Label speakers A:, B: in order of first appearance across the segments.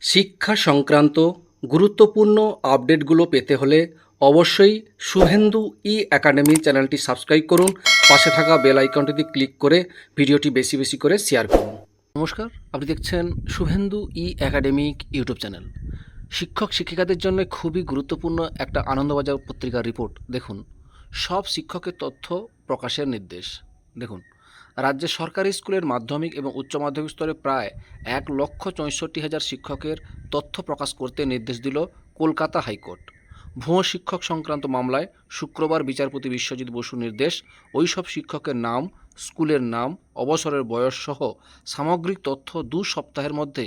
A: শিক্ষা সংক্রান্ত গুরুত্বপূর্ণ আপডেটগুলো পেতে হলে অবশ্যই শুভেন্দু একাডেমি চ্যানেলটি সাবস্ক্রাইব করুন। পাশে থাকা বেল আইকনটিতে ক্লিক করে ভিডিওটি বেশি বেশি করে শেয়ার করুন। নমস্কার, আপনি দেখছেন শুভেন্দু একাডেমিক ইউটিউব চ্যানেল। শিক্ষক শিক্ষিকাদের জন্য খুবই গুরুত্বপূর্ণ একটা আনন্দবাজার পত্রিকার রিপোর্ট। দেখুন, সব শিক্ষকের তথ্য প্রকাশের নির্দেশ। দেখুন, রাজ্যের সরকারি স্কুলের মাধ্যমিক এবং উচ্চ মাধ্যমিক স্তরে প্রায় 1,64,000 শিক্ষকের তথ্য প্রকাশ করতে নির্দেশ দিল কলকাতা হাইকোর্ট। ভুয়ো শিক্ষক সংক্রান্ত মামলায় শুক্রবার বিচারপতি বিশ্বজিৎ বসুর নির্দেশ, ওই সব শিক্ষকের নাম, স্কুলের নাম, অবসরের বয়স সহ সামগ্রিক তথ্য 2 সপ্তাহের মধ্যে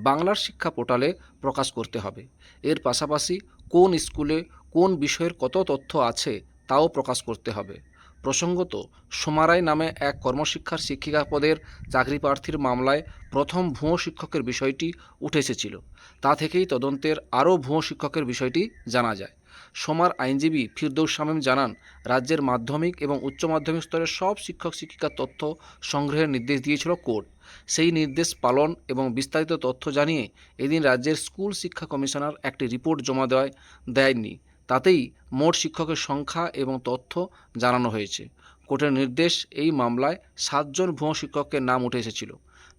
A: বাংলার শিক্ষা পোর্টালে প্রকাশ করতে হবে। এর পাশাপাশি কোন স্কুলে কোন বিষয়ের কত তথ্য আছে তাও প্রকাশ করতে হবে। প্রসঙ্গত, সোমারাই নামে এক কর্মশিক্ষার শিক্ষিকা পদের চাকরি প্রার্থীর মামলায় প্রথম ভুয়ো শিক্ষকের বিষয়টি উঠে এসেছিল। তা থেকেই তদন্তের আরও ভুয়ো শিক্ষকের বিষয়টি জানা যায়। সোমার আইনজীবী ফিরদৌস শামীম জানান, রাজ্যের মাধ্যমিক এবং উচ্চ মাধ্যমিক স্তরের সব শিক্ষক শিক্ষিকার তথ্য সংগ্রহের নির্দেশ দিয়েছিল কোর্ট। সেই নির্দেশ পালন এবং বিস্তারিত তথ্য জানিয়ে এদিন রাজ্যের স্কুল শিক্ষা কমিশনার একটি রিপোর্ট জমা দেয়নি। তাতেই মোট শিক্ষকের সংখ্যা এবং তথ্য জানানো হয়েছে। কোর্টের নির্দেশ, এই মামলায় 7 জন ভুয়ো শিক্ষকের নাম উঠে এসেছিল।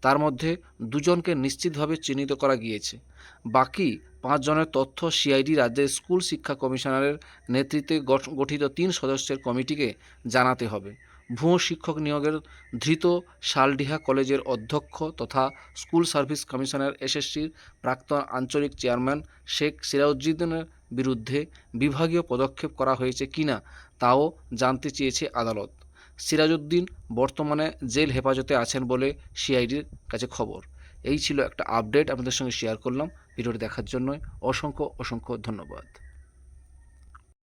A: তার মধ্যে 2 জনকে নিশ্চিতভাবে চিহ্নিত করা গিয়েছে। বাকি 5 জনের তথ্য সিআইডি রাজ্যের স্কুল শিক্ষা কমিশনারের নেতৃত্বে গঠিত 3 সদস্যের কমিটিকে জানাতে হবে। ভুয়ো শিক্ষক নিয়োগের ধৃত শালডিহা কলেজের অধ্যক্ষ তথা স্কুল সার্ভিস কমিশনের এসএসসির প্রাক্তন আঞ্চলিক চেয়ারম্যান শেখ সিরাজউদ্দিনের বিরুদ্ধে বিভাগীয় পদক্ষেপ করা হয়েছে কিনা তাও জানতে চেয়েছে আদালত। সিরাজউদ্দিন বর্তমানে জেল হেফাজতে আছেন বলে সিআইডির কাছে খবর। এই ছিল একটা আপডেট, আপনাদের সঙ্গে শেয়ার করলাম। ভিডিওটি দেখার জন্য অসংখ্য ধন্যবাদ।